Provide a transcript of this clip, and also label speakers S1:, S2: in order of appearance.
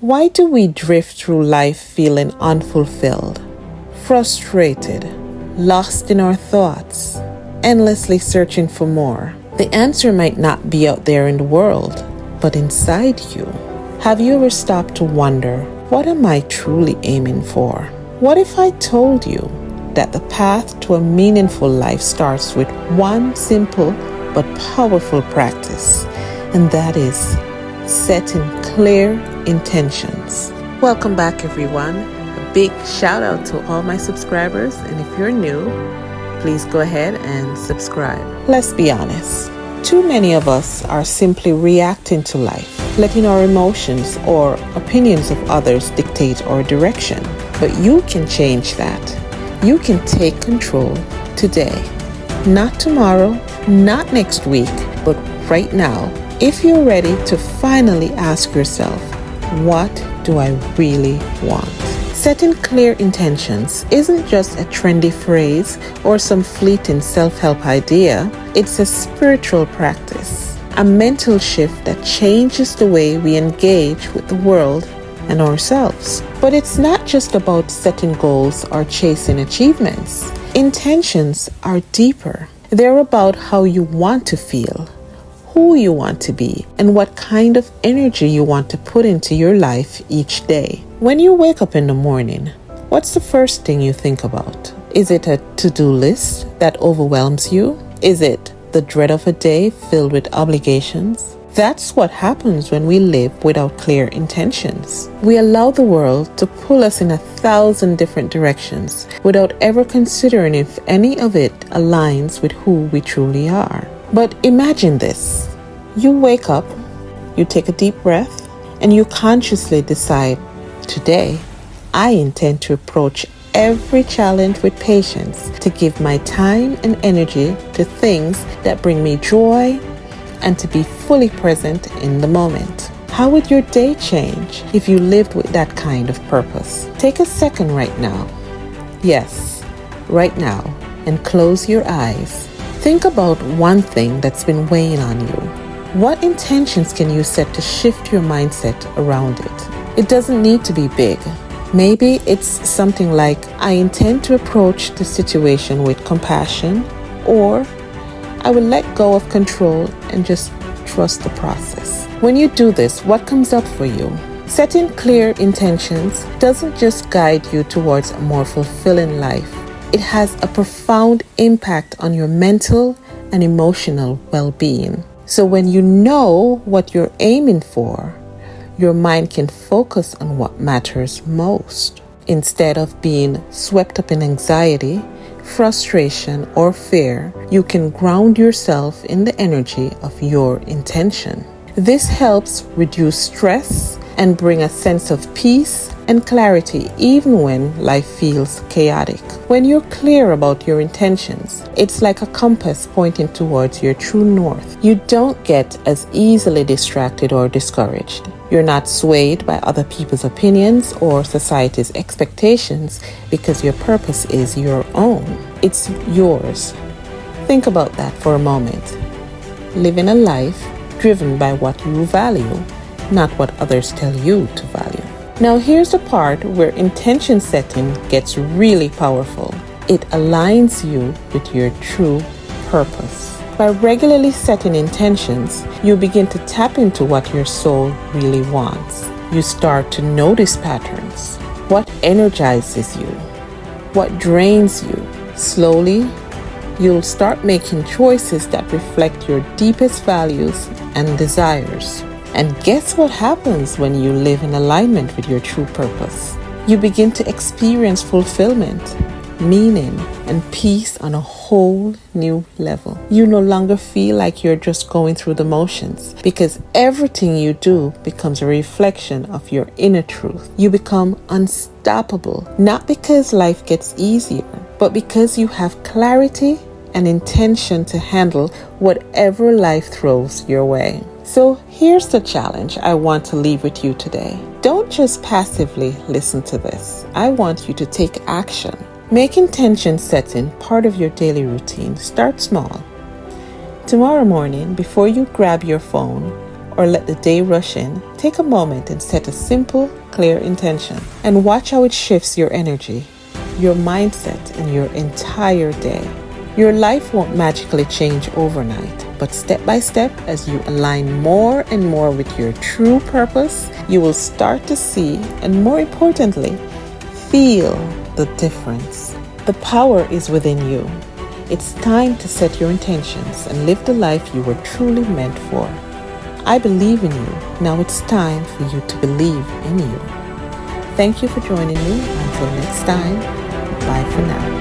S1: Why do we drift through life feeling unfulfilled, frustrated, lost in our thoughts, endlessly searching for more? The answer might not be out there in the world, but inside you. Have you ever stopped to wonder, what am I truly aiming for? What if I told you that the path to a meaningful life starts with one simple but powerful practice, and that is setting clear intentions? Welcome back, everyone. A big shout out to all my subscribers, and if you're new, please go ahead and subscribe. Let's be honest. Too many of us are simply reacting to life, letting our emotions or opinions of others dictate our direction. But you can change that. You can take control today. Not tomorrow, not next week, but right now. If you're ready to finally ask yourself, what do I really want? Setting clear intentions isn't just a trendy phrase or some fleeting self-help idea. It's a spiritual practice, a mental shift that changes the way we engage with the world and ourselves. But it's not just about setting goals or chasing achievements. Intentions are deeper. They're about how you want to feel, who you want to be, and what kind of energy you want to put into your life each day. When you wake up in the morning, what's the first thing you think about? Is it a to-do list that overwhelms you? Is it the dread of a day filled with obligations? That's what happens when we live without clear intentions. We allow the world to pull us in 1,000 different directions without ever considering if any of it aligns with who we truly are. But imagine this. You wake up, you take a deep breath, and you consciously decide, today, I intend to approach every challenge with patience, to give my time and energy to things that bring me joy, and to be fully present in the moment. How would your day change if you lived with that kind of purpose? Take a second right now. Yes, right now, and close your eyes. Think about one thing that's been weighing on you. What intentions can you set to shift your mindset around it? It doesn't need to be big. Maybe it's something like, I intend to approach the situation with compassion, or I will let go of control and just trust the process. When you do this, what comes up for you? Setting clear intentions doesn't just guide you towards a more fulfilling life. It has a profound impact on your mental and emotional well-being. So when you know what you're aiming for, your mind can focus on what matters most. Instead of being swept up in anxiety, frustration, or fear, you can ground yourself in the energy of your intention. This helps reduce stress and bring a sense of peace and clarity even when life feels chaotic. When you're clear about your intentions, it's like a compass pointing towards your true north. You don't get as easily distracted or discouraged. You're not swayed by other people's opinions or society's expectations because your purpose is your own. It's yours. Think about that for a moment. Living a life driven by what you value, not what others tell you to value. Now here's the part where intention setting gets really powerful. It aligns you with your true purpose. By regularly setting intentions, you begin to tap into what your soul really wants. You start to notice patterns. What energizes you? What drains you? Slowly, you'll start making choices that reflect your deepest values and desires. And guess what happens when you live in alignment with your true purpose? You begin to experience fulfillment, meaning, and peace on a whole new level. You no longer feel like you're just going through the motions, because everything you do becomes a reflection of your inner truth. You become unstoppable, not because life gets easier, but because you have clarity and intention to handle whatever life throws your way. So here's the challenge I want to leave with you today. Don't just passively listen to this. I want you to take action. Make intention setting part of your daily routine. Start small. Tomorrow morning, before you grab your phone or let the day rush in, take a moment and set a simple, clear intention. And watch how it shifts your energy, your mindset, and your entire day. Your life won't magically change overnight, but step by step, as you align more and more with your true purpose, you will start to see, and more importantly, feel the difference. The power is within you. It's time to set your intentions and live the life you were truly meant for. I believe in you. Now it's time for you to believe in you. Thank you for joining me. Until next time, bye for now.